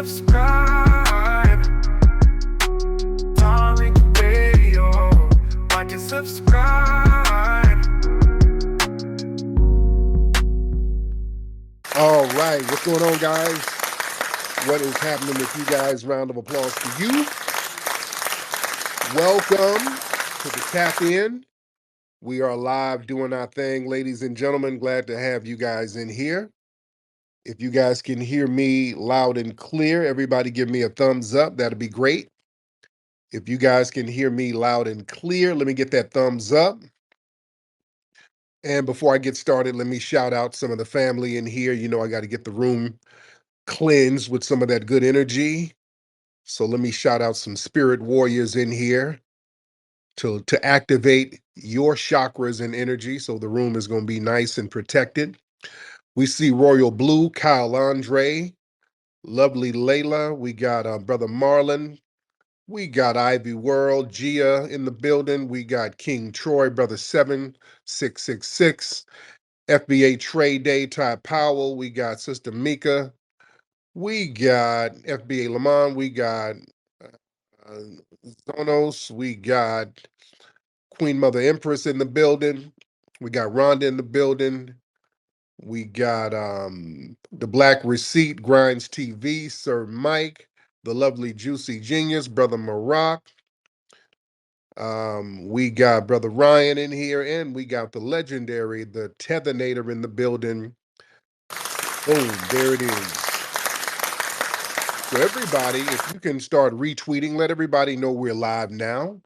subscribe. Tariq Radio. Like and subscribe. All right, what's going on, guys? What is happening with you guys? Round of applause for you. Welcome to the Tap In. We are live doing our thing, ladies and gentlemen. Glad to have you guys in here. If you guys can hear me loud and clear, everybody give me a thumbs up. That'd be great. If you guys can hear me loud and clear, let me get that thumbs up. And before I get started, let me shout out some of the family in here. You know, I got to get the room cleansed with some of that good energy. So let me shout out some spirit warriors in here to activate your chakras and energy. So the room is going to be nice and protected. We see Royal Blue, Kyle Andre, lovely Layla. We got Brother Marlon. We got Ivy World, Gia in the building. We got King Troy, Brother 7666. FBA Trade Day, Ty Powell. We got Sister Mika. We got FBA Lamont. We got Zonos. We got Queen Mother Empress in the building. We got Rhonda in the building. We got the Black Receipt, Grinds TV, Sir Mike, the lovely Juicy Genius, Brother Maroc. We got Brother Ryan in here, and we got the legendary, the Tethernator in the building. Boom, there it is. So everybody, if you can start retweeting, let everybody know we're live now.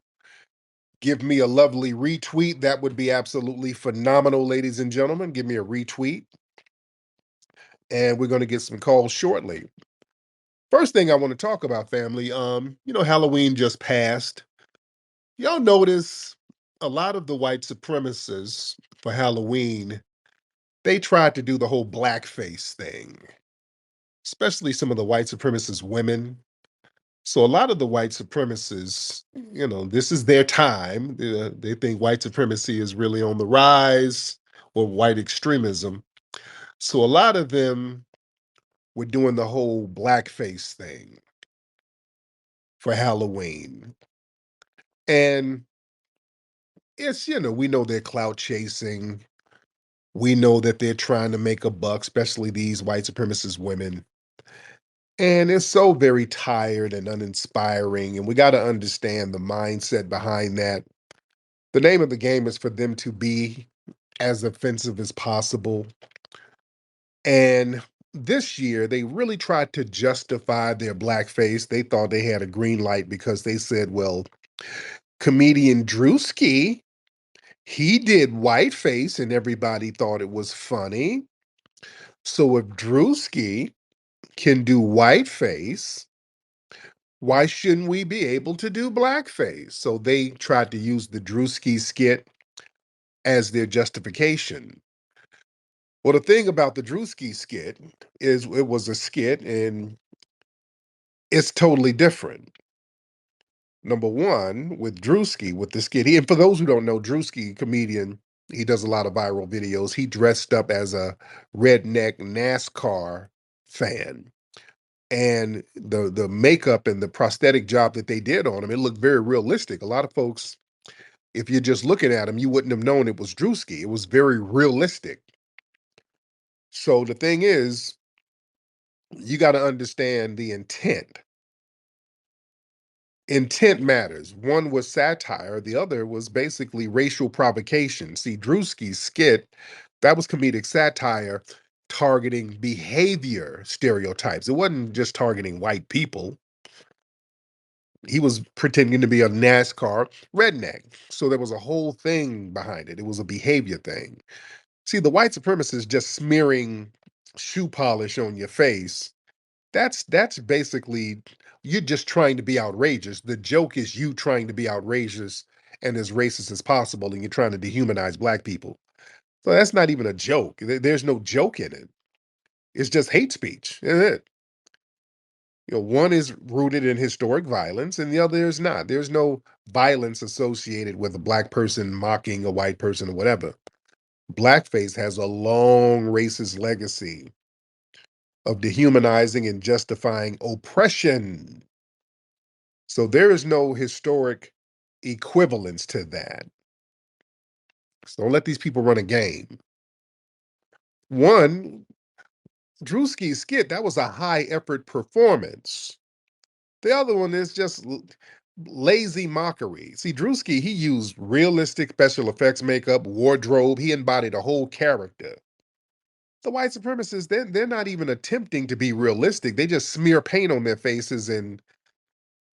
Give me a lovely retweet. That would be absolutely phenomenal, ladies and gentlemen. Give me a retweet. And we're going to get some calls shortly. First thing I want to talk about, family, Halloween just passed. Y'all notice a lot of the white supremacists for Halloween, they tried to do the whole blackface thing, especially some of the white supremacist women. So a lot of the white supremacists, this is their time. They think white supremacy is really on the rise, or white extremism. So a lot of them were doing the whole blackface thing for Halloween. And it's, we know they're clout chasing. We know that they're trying to make a buck, especially these white supremacist women. And it's so very tired and uninspiring. And we got to understand the mindset behind that. The name of the game is for them to be as offensive as possible. And this year, they really tried to justify their blackface. They thought they had a green light because they said, well, comedian Drewski, he did whiteface and everybody thought it was funny. So if Drewski can do whiteface, why shouldn't we be able to do blackface? So they tried to use the Drewski skit as their justification. Well, the thing about the Drewski skit is it was a skit and it's totally different. Number one, with Drewski, with the skit, and for those who don't know, Drewski, comedian, he does a lot of viral videos. He dressed up as a redneck NASCAR fan. And the makeup and the prosthetic job that they did on him, it looked very realistic. A lot of folks, if you're just looking at him, you wouldn't have known it was Drewski. It was very realistic. So the thing is, you got to understand the intent. Intent matters. One was satire, the other was basically racial provocation. See, Drewski's skit, that was comedic satire targeting behavior stereotypes. It wasn't just targeting white people. He was pretending to be a NASCAR redneck. So there was a whole thing behind it. It was a behavior thing. See, the white supremacists just smearing shoe polish on your face, that's basically you're just trying to be outrageous. The joke is you trying to be outrageous and as racist as possible, and you're trying to dehumanize black people. So that's not even a joke. There's no joke in it. It's just hate speech, isn't it? One is rooted in historic violence and the other is not. There's no violence associated with a black person mocking a white person or whatever. Blackface has a long racist legacy. of dehumanizing and justifying oppression. So there is no historic equivalence to that. So don't let these people run a game. One, Drewski's skit, that was a high effort performance. The other one is just lazy mockery. See, Drewski, he used realistic special effects makeup, wardrobe, he embodied a whole character. The white supremacists, they're not even attempting to be realistic. They just smear paint on their faces and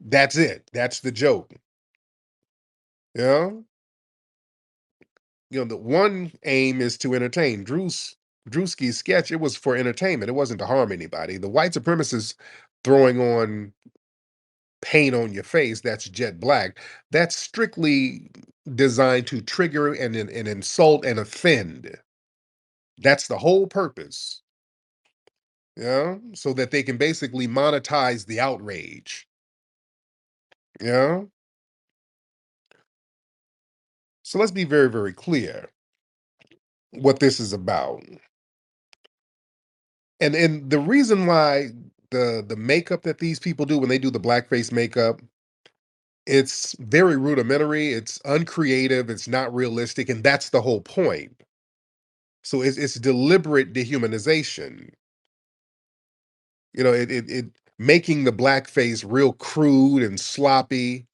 that's it. That's the joke. You know? The one aim is to entertain. Drewski's sketch, it was for entertainment. It wasn't to harm anybody. The white supremacists throwing on paint on your face that's jet black, that's strictly designed to trigger and insult and offend. That's the whole purpose. Yeah, so that they can basically monetize the outrage. Yeah. So let's be very, very clear what this is about. And the reason why the makeup that these people do when they do the blackface makeup, it's very rudimentary, it's uncreative, it's not realistic, and that's the whole point. So it's deliberate dehumanization. It making the blackface real crude and sloppy.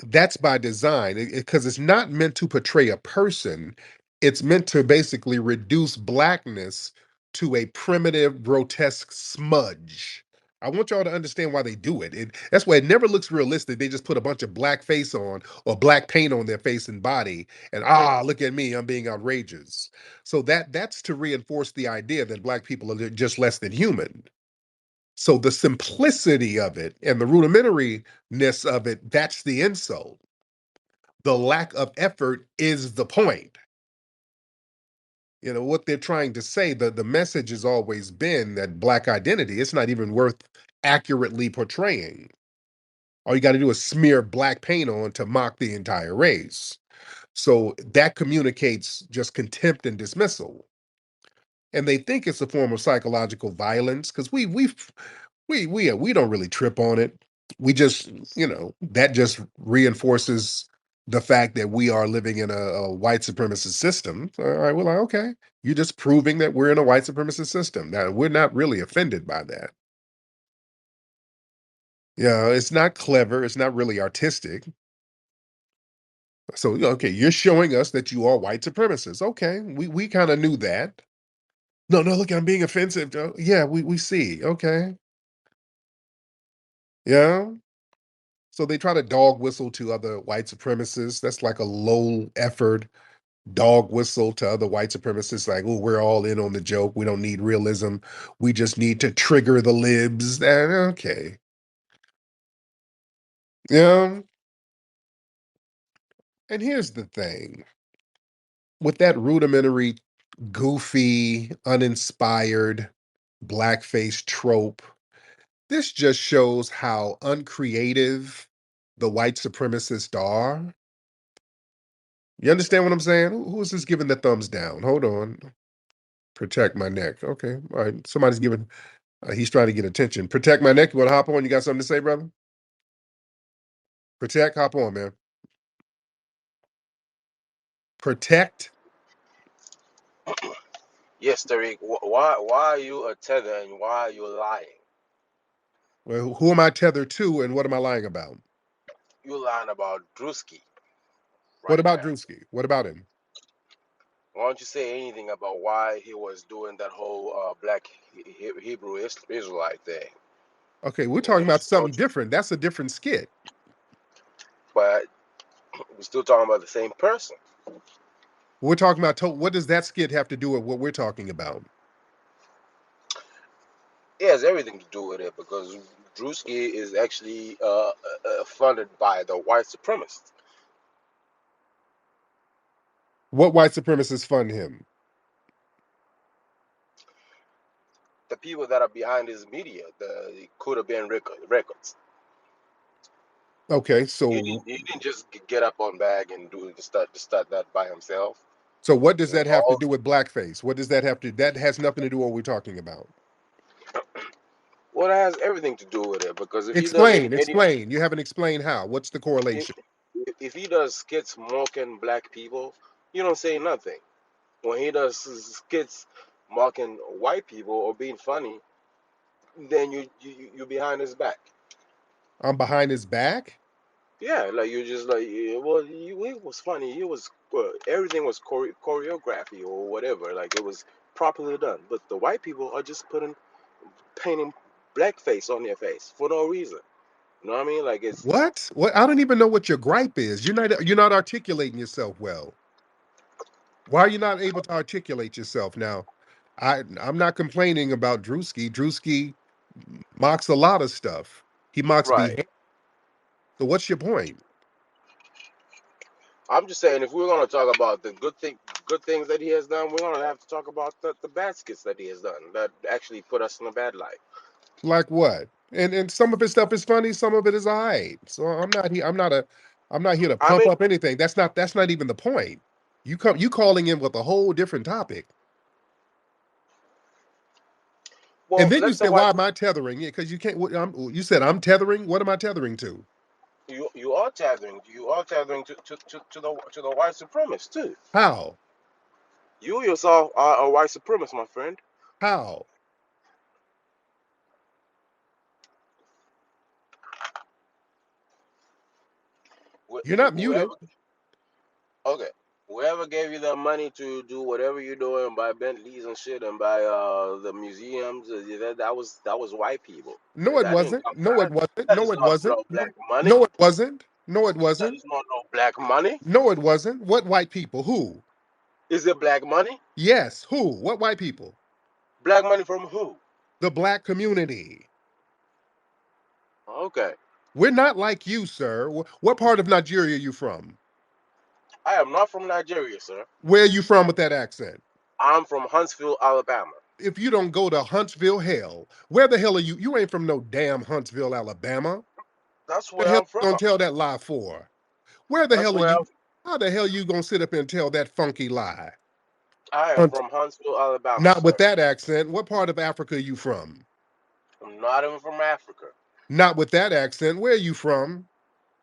That's by design because it's not meant to portray a person. It's meant to basically reduce blackness to a primitive, grotesque smudge. I want y'all to understand why they do it. That's why it never looks realistic. They just put a bunch of black face on or black paint on their face and body, and look at me, I'm being outrageous. So that's to reinforce the idea that black people are just less than human. So the simplicity of it and the rudimentariness of it, that's the insult. The lack of effort is the point. What they're trying to say, the message has always been that black identity, it's not even worth accurately portraying. All you got to do is smear black paint on to mock the entire race. So that communicates just contempt and dismissal. And they think it's a form of psychological violence because we don't really trip on it. We just, that just reinforces the fact that we are living in a white supremacist system. All right, we're like, okay, you're just proving that we're in a white supremacist system. Now, we're not really offended by that. Yeah, it's not clever. It's not really artistic. So, okay, you're showing us that you are white supremacists. Okay, we kind of knew that. No, no, look, I'm being offensive. Yeah, we see. Okay. Yeah. So they try to dog whistle to other white supremacists. That's like a low effort dog whistle to other white supremacists, like, oh, we're all in on the joke. We don't need realism. We just need to trigger the libs. Okay. Yeah. And here's the thing with that rudimentary, goofy, uninspired blackface trope, this just shows how uncreative the white supremacists are. You understand what I'm saying? Who is this giving the thumbs down? Hold on. Protect my neck. Okay. All right. Somebody's giving, he's trying to get attention. Protect my neck. You want to hop on? You got something to say, brother? Protect, hop on, man. Protect. Yes, Tariq. Why are you a tether and why are you lying? Well, who am I tethered to and what am I lying about? You lying about Drewski What right about now. Drewski? What about him? Why don't you say anything about why he was doing that whole black Hebrew Israelite thing? Okay, we're You know, talking about something don't you? different. That's a different skit. But we're still talking about the same person. We're talking about what does that skit have to do with what we're talking about? It has everything to do with it because Drewski is actually funded by the white supremacists, What white supremacists fund him? the people that are behind his media. The could have been records. Okay, He so didn't, he didn't just get up on bag and start that by himself. so what does You know, that have to do with blackface? What does that have to? That has nothing to do with what we're talking about. Well, that has everything to do with it because if he does Explain, any explain. You haven't explained how. What's the if, correlation? if he does skits mocking black people, you don't say nothing. When he does skits mocking white people or being funny, then you behind his back. I'm behind his back? Yeah, like you're just like, yeah, well, it was funny. It was everything was choreography or whatever. Like it was properly done. But the white people are just painting blackface on their face for no reason. You know what I mean? Like it's What? What? I don't even know what your gripe is. You're not articulating yourself well. Why are you not able to articulate yourself now? I'm not complaining about Drewski. Drewski mocks a lot of stuff. He mocks right. behavior. So what's your point? I'm just saying, if we're gonna talk about the good things that he has done, we're gonna have to talk about the bad skits that he has done that actually put us in a bad light. Like what? And some of his stuff is funny, some of it is all right. So I'm not here to I pump mean, up anything. That's not even the point. You calling in with a whole different topic. And well, then you let's say said, why why am I tethering? Yeah, because you can't. You said I'm tethering. What am I tethering to? you are tethering to the white supremacist too. How? You yourself are a white supremacist, my friend. How? You're not Whoever, muted. okay, whoever gave you the money to do whatever you're doing, buy Bentleys and shit, and buy the museums, that was white people. No, it That didn't wasn't. come. No, it wasn't. That No, is it not wasn't. no black money. No, it wasn't. No, it That wasn't. is not no black money. No, it wasn't. What white people? Who? Is it black money? Yes, who? What white people? Black money from who? The black community. Okay. We're not like you, sir. What part of Nigeria are you from? I am not from Nigeria, sir. Where are you from with that accent? I'm from Huntsville, Alabama. If you don't go to Huntsville, hell, where the hell are you? You ain't from no damn Huntsville, Alabama. That's The where hell I'm from. you gonna tell that lie for? Where the That's hell are where you? I'm. How the hell you gonna sit up and tell that funky lie? I am Hunt, from Huntsville, Alabama, not with sir. that accent. What part of Africa are you from? I'm not even from Africa. Not with that accent. Where are you from?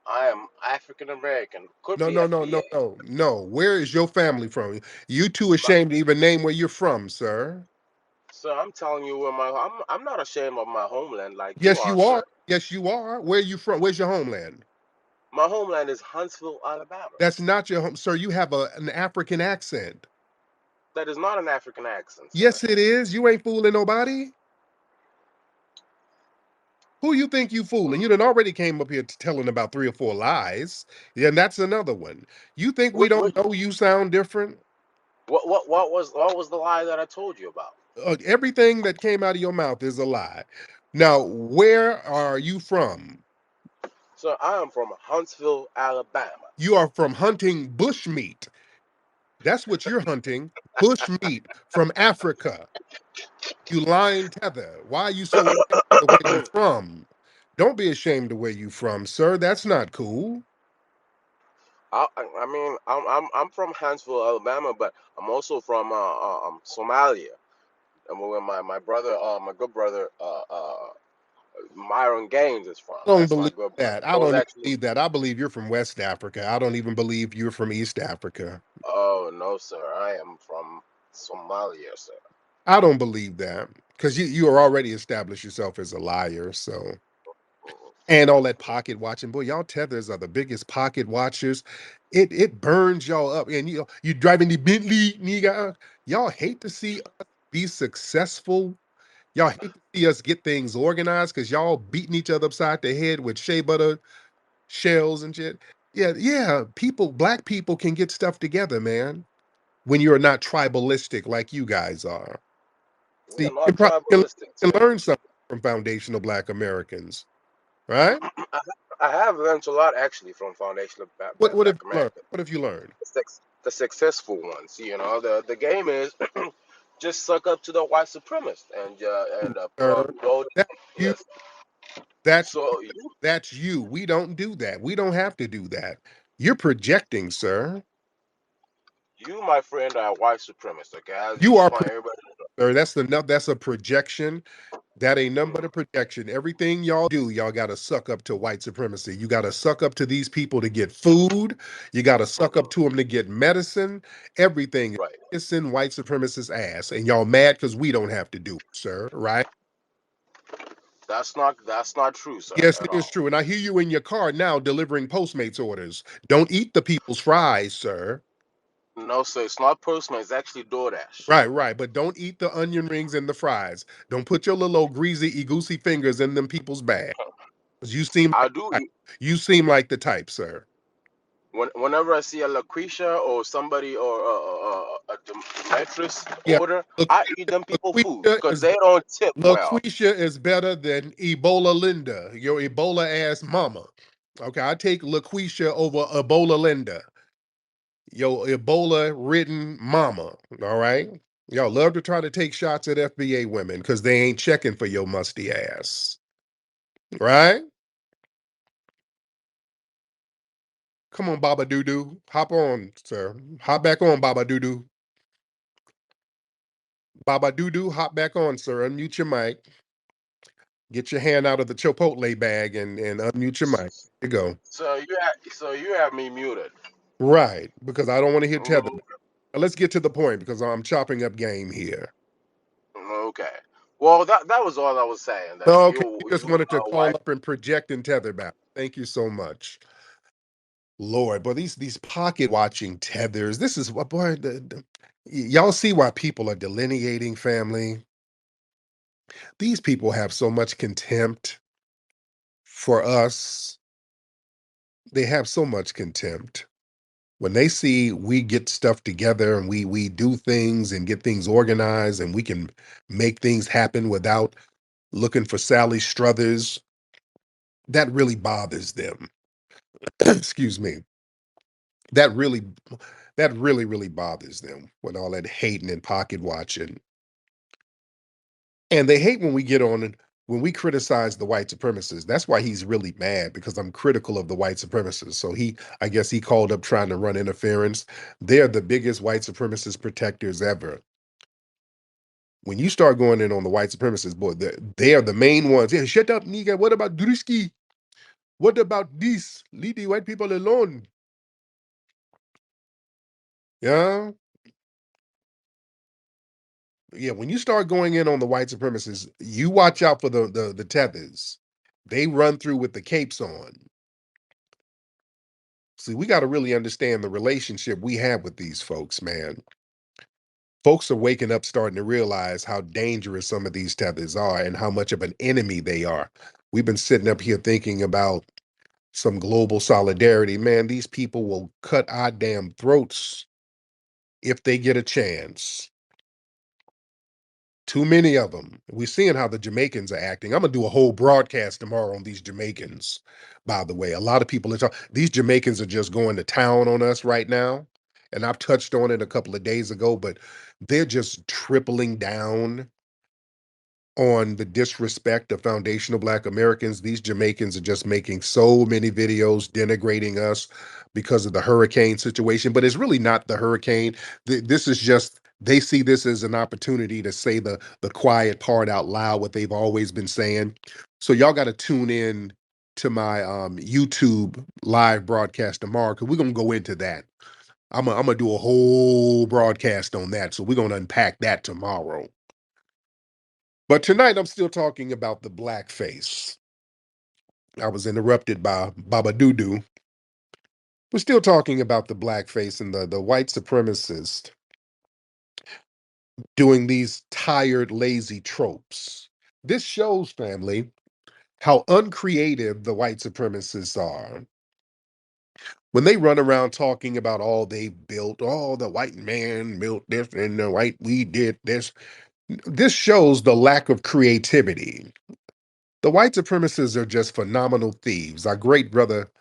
I am African American. Could No, be no, no, no, FBA. no, no. Where is your family from? You too ashamed to even name where you're from, sir. So I'm telling you where my I'm not ashamed of my homeland like you Yes, are, you sir. are. Yes, you are. Where are you from? Where's your homeland? My homeland is Huntsville, Alabama. That's not your home, sir. You have an African accent. That is not an African accent, sir. Yes, it is. You ain't fooling nobody. Who you think you fooling? You done already came up here telling about 3 or 4 lies. Yeah, and that's another one. You think we Which, don't which, know you sound different? what was the lie that I told you about? Everything that came out of your mouth is a lie. Now, where are you from? So I am from Huntsville, Alabama. You are from hunting bush meat. That's what you're hunting. Bush meat from Africa. You lying tether. Why are you so ashamed of where you from? Don't be ashamed of where you from, sir. That's not cool. I mean, I'm from Huntsville, Alabama, but I'm also from Somalia. And where my brother, my good brother, Myron Gaines is from. I don't That's my believe good brother. that. I Those don't even actually. believe that. I believe you're from West Africa. I don't even believe you're from East Africa. Oh no, sir. I am from Somalia, sir. I don't believe that because you are already established yourself as a liar. So and all that pocket watching, boy, y'all tethers are the biggest pocket watchers. It burns y'all up, and you driving the Bentley, nigga. Y'all hate to see us be successful. Y'all hate to see us get things organized because y'all beating each other upside the head with shea butter shells and shit. Yeah, yeah. Black people can get stuff together, man. When you're not tribalistic like you guys are. We See, are you not can probably tribalistic, can sir. learn something from foundational Black Americans, right? I have learned a lot actually from Foundation of What have Black you learned? America. What have you learned? The successful ones. The game is just suck up to the white supremacist and Sir, go. that's you. Yes. That's So that's you. We don't do that. We don't have to do that. You're projecting, sir. you, my friend, are white supremacist. Okay, I You just are, want everybody to know. sir. That's a projection. That ain't nothing but a projection. Everything y'all do, y'all got to suck up to white supremacy. You got to suck up to these people to get food. You got to suck up Hmm. to them to get medicine. Everything is Right. kissing white supremacists' ass. And y'all mad because we don't have to do it, sir, right? That's not true, sir, Yes, at it is all. true. And I hear you in your car now delivering Postmates orders. Don't eat the people's fries, sir. No, sir, it's not Postman. It's actually DoorDash. Right, right. But don't eat the onion rings and the fries. Don't put your little old greasy, goosey fingers in them people's bag. 'Cause you seem I like do the type. eat You seem like the type, sir. whenever I see a Lucretia or somebody or a Demetrius Yeah. order. Look, I eat them people food LaQuisha because is they don't tip well. LaQuisha is better than Ebola Linda, your Ebola ass mama. Okay, I take LaQuisha over Ebola Linda, your Ebola ridden mama. All right. Y'all love to try to take shots at FBA women because they ain't checking for your musty ass. Right? Come on, Baba Doo Doo. Hop on, sir. Hop back on, Baba Doo Doo. Baba Doo Doo, hop back on, sir. Unmute your mic. Get your hand out of the Chipotle bag and unmute your mic. There you go. So you have me muted. Right, because I don't want to hear tether. Mm, Now let's get to the point because I'm chopping up game here. okay. Well, that was all I was saying. That Okay, you you just wanted to call wife. up and project and tether back. Thank you so much. Lord, but these pocket watching tethers, this is what boy, y'all see why people are delineating family. These people have so much contempt for us. They have so much contempt. When they see we get stuff together and we do things and get things organized and we can make things happen without looking for Sally Struthers, that really bothers them. Excuse me. That really really bothers them with all that hating and pocket watching. And they hate when we get on and when we criticize the white supremacists. That's why he's really mad because I'm critical of the white supremacists. So I guess he called up trying to run interference. They're the biggest white supremacist protectors ever. When you start going in on the white supremacists, boy, they are the main ones. Yeah, shut up, nigga. What about Drusky? What about this? Leave the white people alone. Yeah. Yeah. When you start going in on the white supremacists, you watch out for the tethers. They run through with the capes on. See, we got to really understand the relationship we have with these folks, man. Folks are waking up starting to realize how dangerous some of these tethers are and how much of an enemy they are. We've been sitting up here thinking about some global solidarity. Man, these people will cut our damn throats if they get a chance. Too many of them. We're seeing how the Jamaicans are acting. I'm gonna do a whole broadcast tomorrow on these Jamaicans. By the way, a lot of people are talking. These Jamaicans are just going to town on us right now, and I've touched on it a couple of days ago. But they're just tripling down on the disrespect of foundational Black Americans. These Jamaicans are just making so many videos denigrating us because of the hurricane situation, but it's really not the hurricane. This is just they see this as an opportunity to say the quiet part out loud, what they've always been saying. So y'all got to tune in to my YouTube live broadcast tomorrow because we're gonna go into that. I'm gonna do a whole broadcast on that, so we're gonna unpack that tomorrow. But tonight I'm still talking about the blackface. I was interrupted by Baba Doodoo. We're still talking about the blackface and the white supremacist doing these tired, lazy tropes. This shows, family, how uncreative the white supremacists are. When they run around talking about all they built, oh, the white man built this and the white we did this, this shows the lack of creativity. The white supremacists are just phenomenal thieves. Our great brother,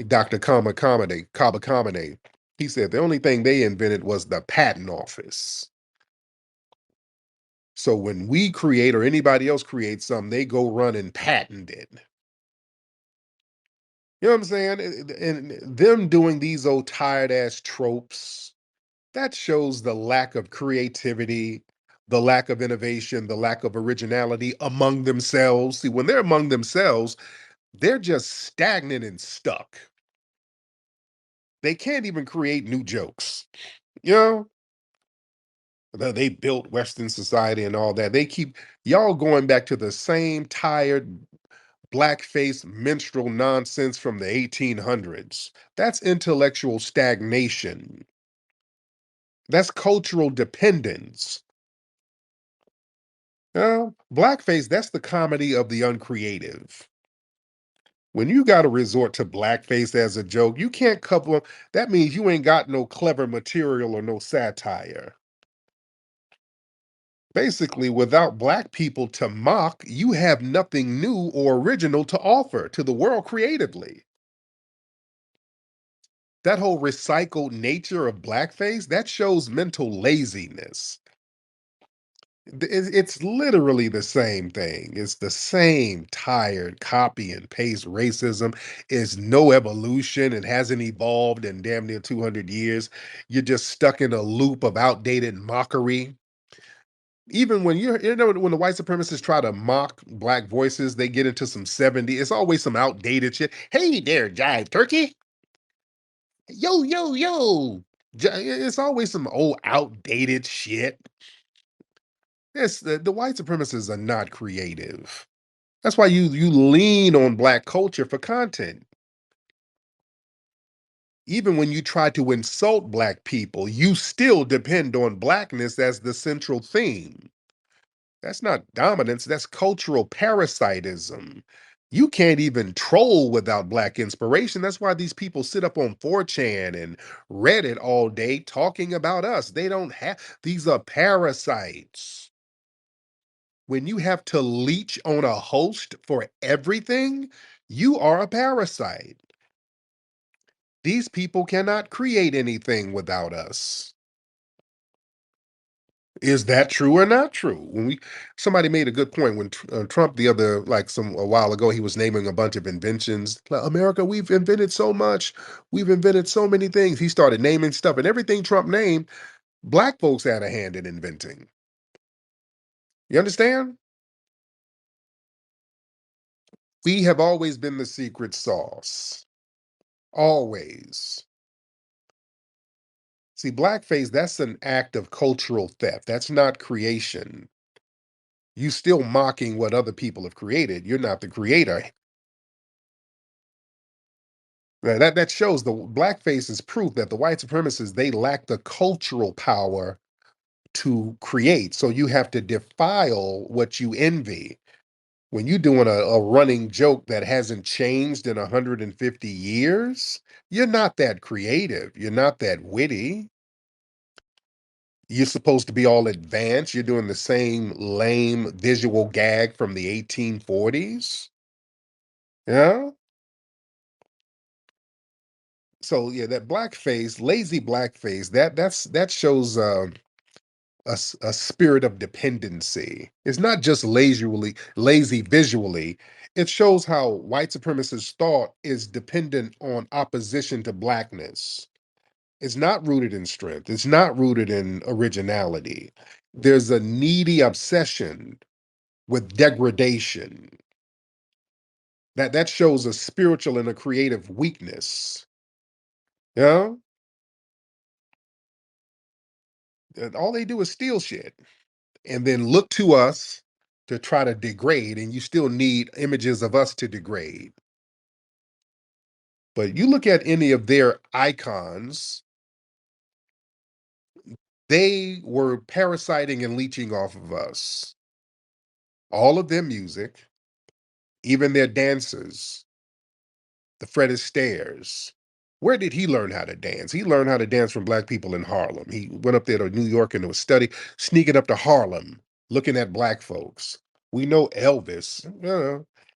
Dr. Kaba Kamene, he said the only thing they invented was the patent office. So when we create or anybody else creates something, they go run and patent it. You know what I'm saying? And them doing these old tired ass tropes, that shows the lack of creativity, the lack of innovation, the lack of originality among themselves. See, when they're among themselves, they're just stagnant and stuck. They can't even create new jokes. You know, they built Western society and all that. They keep y'all going back to the same tired blackface minstrel nonsense from the 1800s. That's intellectual stagnation. That's cultural dependence. Blackface, that's the comedy of the uncreative. When you got to resort to blackface as a joke, you can't couple that means you ain't got no clever material or no satire. Basically, without black people to mock, you have nothing new or original to offer to the world creatively. That whole recycled nature of blackface, that shows mental laziness. It's literally the same thing. It's the same tired copy and paste racism. Is no evolution and hasn't evolved in damn near 200 years. You're just stuck in a loop of outdated mockery. Even when when the white supremacists try to mock black voices, they get into some 70s. It's always some outdated shit. Hey there, jive turkey. Yo, yo, yo. It's always some old outdated shit. Yes, the white supremacists are not creative. That's why you lean on black culture for content. Even when you try to insult black people, you still depend on blackness as the central theme. That's not dominance, that's cultural parasitism. You can't even troll without black inspiration. That's why these people sit up on 4chan and Reddit all day talking about us. They don't have, these are parasites. When you have to leech on a host for everything, you are a parasite. These people cannot create anything without us. Is that true or not true? Somebody made a good point when Trump a while ago, he was naming a bunch of inventions. Like, America, we've invented so much. We've invented so many things. He started naming stuff, and everything Trump named, black folks had a hand in inventing. You understand? We have always been the secret sauce. Always. See, blackface, that's an act of cultural theft. That's not creation. You still mocking what other people have created. You're not the creator. That shows the blackface is proof that the white supremacists, they lack the cultural power to create. So you have to defile what you envy. When you're doing a running joke that hasn't changed in 150 years, you're not that creative. You're not that witty. You're supposed to be all advanced. You're doing the same lame visual gag from the 1840s. Yeah. So yeah, that blackface, lazy blackface, that shows a spirit of dependency. It's not just lazy visually. It shows how white supremacist thought is dependent on opposition to blackness. It's not rooted in strength. It's not rooted in originality. There's a needy obsession with degradation. That shows a spiritual and a creative weakness. Yeah, all they do is steal shit and then look to us to try to degrade, and you still need images of us to degrade. But you look at any of their icons, they were parasiting and leeching off of us. All of their music, even their dances, the Fred Astaire's. Where did he learn how to dance? He learned how to dance from black people in Harlem. He went up there to New York and was sneaking up to Harlem, looking at black folks. We know Elvis.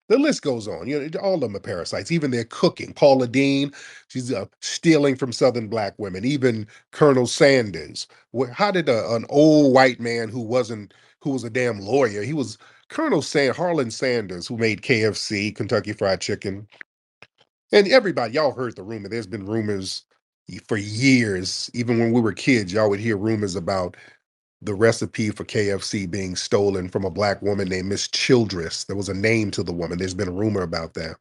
The list goes on. All of them are parasites. Even their cooking. Paula Dean, she's stealing from Southern black women. Even Colonel Sanders. How did an old white man who was a damn lawyer? He was Harlan Sanders, who made KFC, Kentucky Fried Chicken. And everybody, y'all heard the rumor. There's been rumors for years. Even when we were kids, y'all would hear rumors about the recipe for KFC being stolen from a black woman named Miss Childress. There was a name to the woman. There's been a rumor about that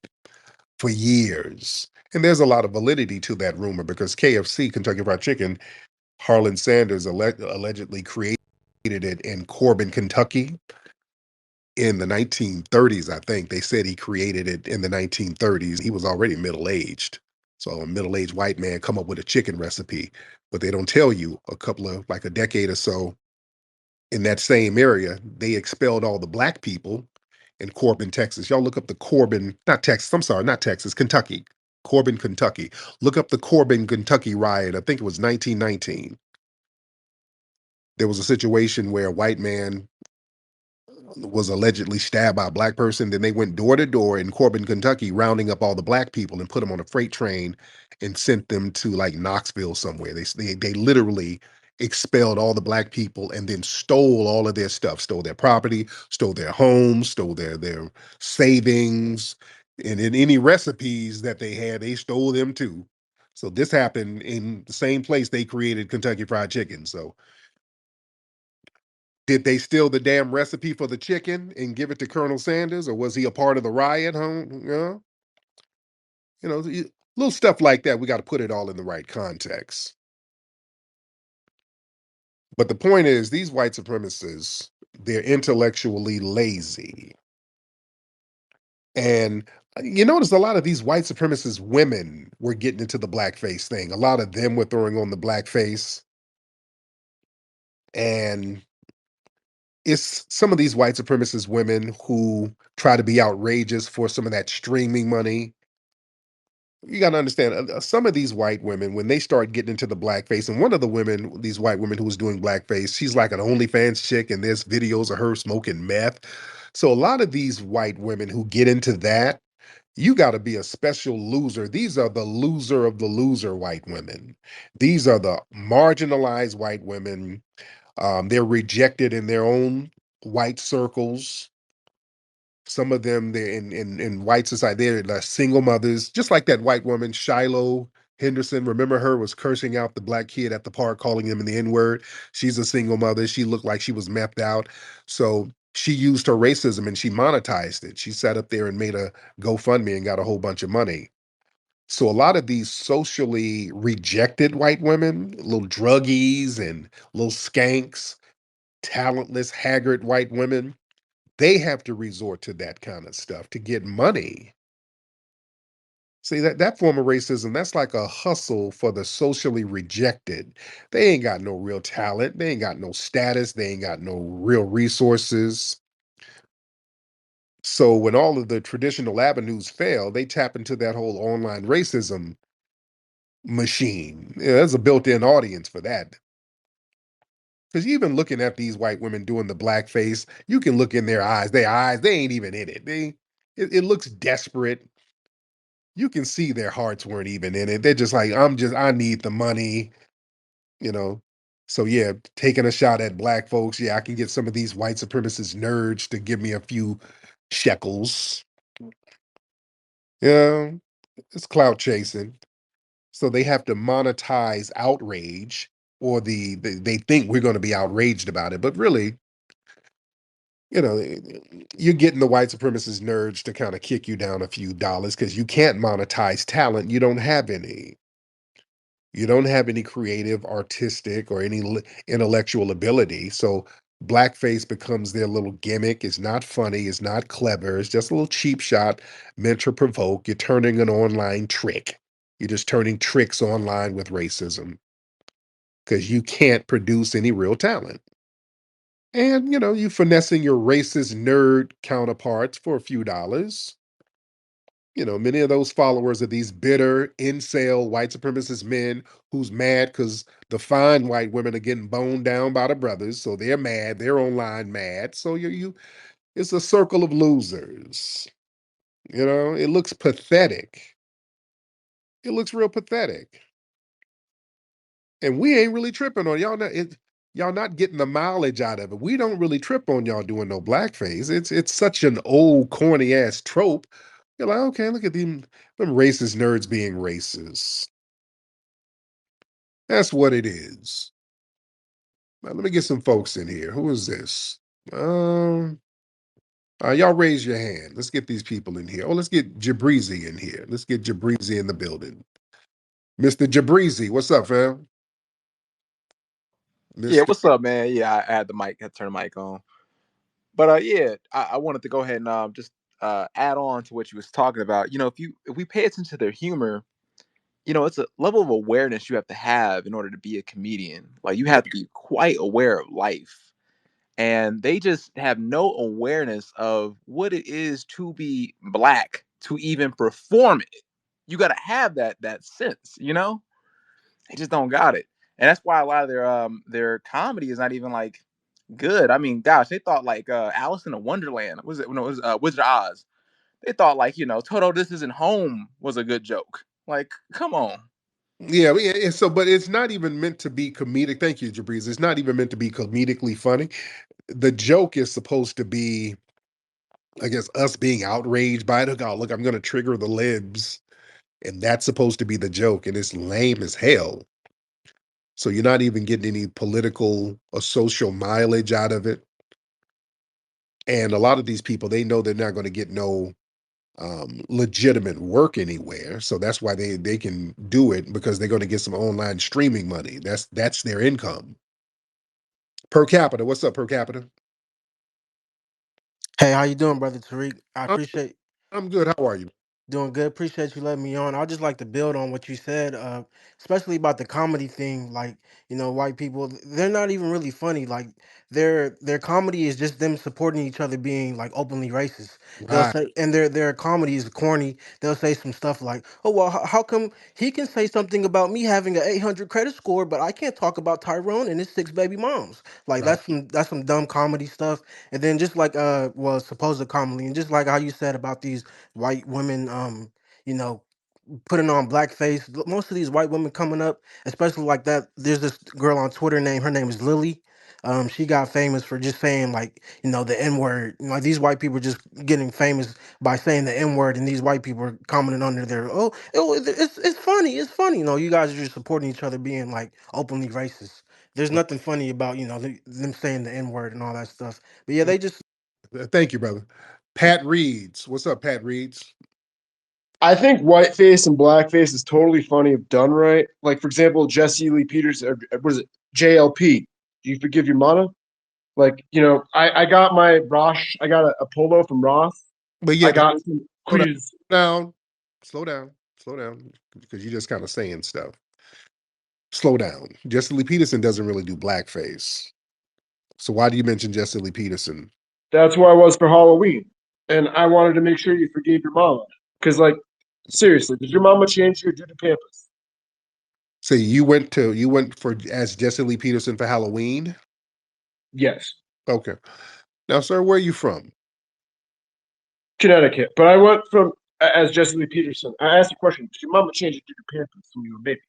for years. And there's a lot of validity to that rumor because KFC, Kentucky Fried Chicken, Harlan Sanders allegedly created it in Corbin, Kentucky in the 1930s, I think. They said he created it in the 1930s. He was already middle-aged. So a middle-aged white man come up with a chicken recipe, but they don't tell you a couple of like a decade or so in that same area, they expelled all the black people in Corbin, Texas. Y'all look up the Corbin, not Texas, I'm sorry, not Texas, Kentucky. Corbin, Kentucky. Look up the Corbin, Kentucky riot. I think it was 1919. There was a situation where a white man was allegedly stabbed by a black person. Then they went door to door in Corbin, Kentucky, rounding up all the black people and put them on a freight train and sent them to like Knoxville somewhere. They literally expelled all the black people and then stole all of their stuff, stole their property, stole their homes, stole their savings, and in any recipes that they had, they stole them too. So this happened in the same place they created Kentucky Fried Chicken. So did they steal the damn recipe for the chicken and give it to Colonel Sanders, or was he a part of the riot? Huh? Little stuff like that. We got to put it all in the right context. But the point is, these white supremacists, they're intellectually lazy. And you notice a lot of these white supremacist women were getting into the blackface thing. A lot of them were throwing on the blackface. And it's some of these white supremacist women who try to be outrageous for some of that streaming money. You got to understand, some of these white women, when they start getting into the blackface, and one of the women, these white women who was doing blackface, she's like an OnlyFans chick, and there's videos of her smoking meth. So a lot of these white women who get into that, you got to be a special loser. These are the loser of the loser white women. These are the marginalized white women. They're rejected in their own white circles. Some of them, they're in white society, they're like single mothers, just like that white woman, Shiloh Henderson. Remember her was cursing out the black kid at the park, calling him in the N-word. She's a single mother. She looked like she was methed out. So she used her racism and she monetized it. She sat up there and made a GoFundMe and got a whole bunch of money. So a lot of these socially rejected white women, little druggies and little skanks, talentless, haggard white women, they have to resort to that kind of stuff to get money. See, that form of racism, that's like a hustle for the socially rejected. They ain't got no real talent. They ain't got no status. They ain't got no real resources. So when all of the traditional avenues fail, they tap into that whole online racism machine. Yeah, there's a built-in audience for that. Because even looking at these white women doing the blackface, you can look in their eyes. Their eyes, they ain't even in it. It looks desperate. You can see their hearts weren't even in it. They're just like, I need the money, you know. So yeah, taking a shot at black folks. Yeah, I can get some of these white supremacist nerds to give me a few shekels. Yeah, it's clout chasing. So they have to monetize outrage, or they think we're going to be outraged about it, but really, you know, you're getting the white supremacist nerds to kind of kick you down a few dollars because you can't monetize talent. You don't have any. You don't have any creative, artistic, or any intellectual ability. So blackface becomes their little gimmick. It's not funny. It's not clever. It's just a little cheap shot meant to provoke. You're turning an online trick. You're just turning tricks online with racism because you can't produce any real talent. And, you finessing your racist nerd counterparts for a few dollars. Many of those followers are these bitter incel white supremacist men who's mad because the fine white women are getting boned down by the brothers, so they're mad. They're online mad. So it's a circle of losers. It looks pathetic. It looks real pathetic, and we ain't really tripping on y'all. Y'all not getting the mileage out of it. We don't really trip on y'all doing no blackface. It's such an old corny ass trope. You're like, okay, look at them racist nerds being racist. That's what it is. Let me get some folks in here. Who is this? Y'all raise your hand. Let's get these people in here. Oh, let's get Jabrizi in here. Let's get Jabrizi in the building. Mr. Jabrizi, what's up, fam? Yeah, Mr. what's up, man? Yeah, I had the mic, had to turn the mic on. But yeah, I wanted to go ahead and just add on to what you was talking about. If we pay attention to their humor, it's a level of awareness you have to have in order to be a comedian. Like you have to be quite aware of life. And they just have no awareness of what it is to be black, to even perform it. You got to have that sense, They just don't got it. And that's why a lot of their comedy is not even like good. I mean, gosh, they thought like Alice in a Wonderland. Was it when it was Wizard of Oz? They thought like, Toto, this isn't home was a good joke. Like, come on. Yeah, so but it's not even meant to be comedic. Thank you, Jabrizi. It's not even meant to be comedically funny. The joke is supposed to be, I guess, us being outraged by it. Oh, look, I'm going to trigger the libs, and that's supposed to be the joke, and it's lame as hell. So you're not even getting any political or social mileage out of it. And a lot of these people, they know they're not going to get no legitimate work anywhere. So that's why they can do it, because they're going to get some online streaming money. That's their income. Per capita. What's up, per capita? Hey, how you doing, brother Tariq? I I'm, appreciate I'm good. How are you? Doing good. Appreciate you letting me on. I just like to build on what you said, especially about the comedy thing. Like, white people, they're not even really funny. Like, their comedy is just them supporting each other, being like openly racist. They'll Right. say, and their comedy is corny. They'll say some stuff like, "Oh well, how come he can say something about me having an 800 credit score, but I can't talk about Tyrone and his 6 baby moms?" Like Right. that's some dumb comedy stuff. And then just like well, supposed comedy, and just like how you said about these white women you know putting on blackface. Most of these white women coming up, especially like that, there's this girl on Twitter, her name is Lily. She got famous for just saying like, the N-word. Like these white people just getting famous by saying the N-word, and these white people are commenting under there, it's funny, it's funny. You guys are just supporting each other being like openly racist. There's nothing funny about, them saying the N-word and all that stuff. But yeah, they just Thank you, brother. Pat Reeds. What's up, Pat Reeds? I think whiteface and blackface is totally funny if done right. Like, for example, Jesse Lee Peters, or what is it, JLP? Do you forgive your mama? Like, I got my Rosh, I got a polo from Ross. But I yeah, but got some slow down, Queens. down, slow down, slow down, because you're just kind of saying stuff. Slow down. Jesse Lee Peterson doesn't really do blackface. So why do you mention Jesse Lee Peterson? That's where I was for Halloween. And I wanted to make sure you forgave your mama. Because, like, seriously, did your mama change your duty pampers? So you went for as Jesse Lee Peterson for Halloween? Yes. Okay. Now, sir, where are you from? Connecticut. But I went from as Jesse Lee Peterson. I asked a question: did your mama change your duty pampers when you were a baby?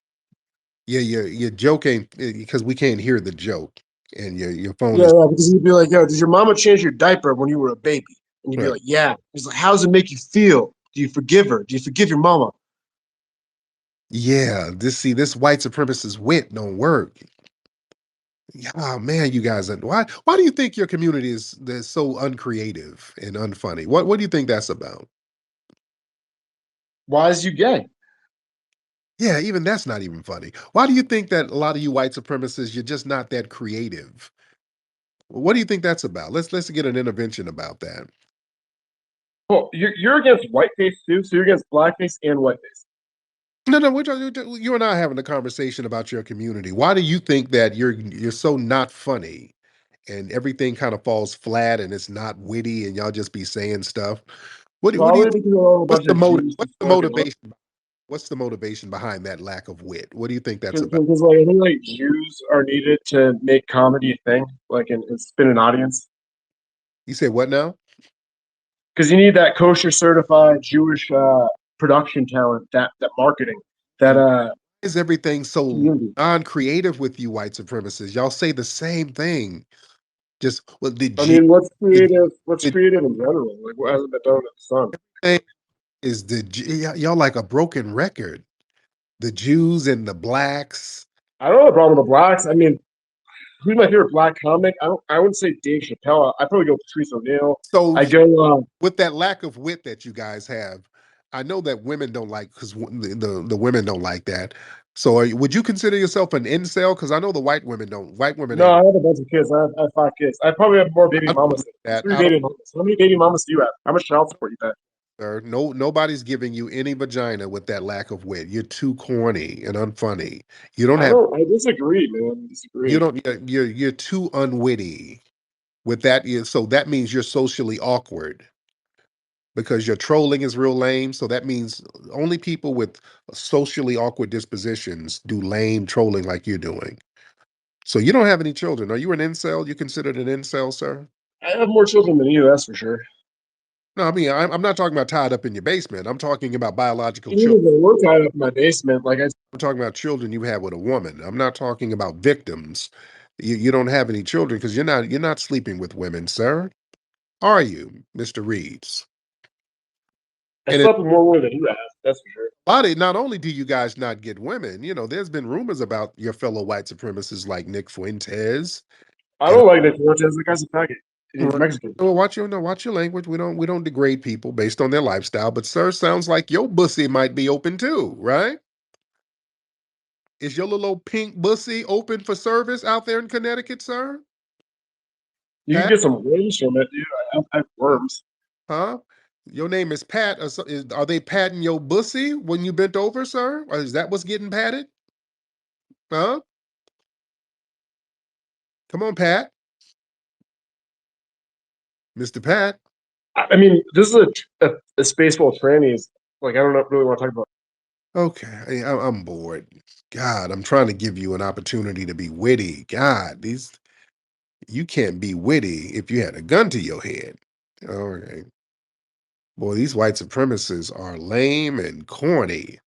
Yeah, your joke ain't, because we can't hear the joke, and your phone Yeah, is yeah, because he'd be like, "Yo, did your mama change your diaper when you were a baby?" And you'd be right. like, "Yeah." He's like, "How does it make you feel? Do you forgive her? Do you forgive your mama?" Yeah, this white supremacist wit don't work. Oh man, you guys, why do you think your community is so uncreative and unfunny? What do you think that's about? Why is you gay? Yeah, even that's not even funny. Why do you think that a lot of you white supremacists, you're just not that creative? What do you think that's about? Let's get an intervention about that. Well, you're against whiteface too, so you're against blackface and whiteface. No, no, you and I are having a conversation about your community. Why do you think that you're so not funny, and everything kind of falls flat, and it's not witty, and y'all just be saying stuff? What do you Probably think? because of a bunch of Jews What's just the talking about. motivation? What's the motivation behind that lack of wit? What do you think that's about? Because like I think like Jews are needed to make comedy a thing, like and spin an audience. You say what now? Because you need that kosher certified Jewish production talent, that marketing, that And is everything so community. non-creative with you white supremacists? Y'all say the same thing. Just well, I mean, what's the, creative? What's the creative in general? Like, what hasn't been done under the sun? thing is y'all like a broken record. The Jews and the blacks. I don't have a problem with the blacks. I mean, who's my favorite black comic? I wouldn't say Dave Chappelle. I probably go Patrice O'Neill. So I go. with that lack of wit that you guys have, I know that women don't like because the women don't like that. So would you consider yourself an incel? Because I know the white women don't. White women No, ain't. I have a bunch of kids. I have 5 kids. I probably have more baby I don't mamas believe than that. three I don't, baby mamas. How many baby mamas do you have? How much child support you pay? sir. No, nobody's giving you any vagina with that lack of wit. You're too corny and unfunny. You don't I have. don't. I disagree, man. I You disagree. don't. You're too unwitty with that. So that means you're socially awkward because your trolling is real lame. So that means only people with socially awkward dispositions do lame trolling like you're doing. So you don't have any children. Are you an incel? You considered an incel, sir? I have more children than you. That's for sure. No, I mean I'm not talking about tied up in your basement. I'm talking about biological children. Even we're tied up in my basement. Like I, I'm talking about children you have with a woman. I'm not talking about victims. You don't have any children because you're not sleeping with women, sir. Are you, Mr. Reeves? I And it, slept with more women than you have. That's for sure. not only do you guys not get women, there's been rumors about your fellow white supremacists like Nick Fuentes I and don't like Nick Cortez. The guy's a faggot. He's well, Mexican. watch your no, watch your language. We don't degrade people based on their lifestyle. But sir, sounds like your bussy might be open too, right? Is your little old pink bussy open for service out there in Connecticut, sir? You can Pat, get some worms from it, dude. I have worms. huh? Your name is Pat. Are they patting your bussy when you bent over, sir? Or is that what's getting patted? Huh? Come on, Pat, Mr. Pat. I mean, this is a space full of trannies. Like I don't really want to talk about. Okay, I'm bored. God, I'm trying to give you an opportunity to be witty. God, you can't be witty if you had a gun to your head. All right. Boy, these white supremacists are lame and corny.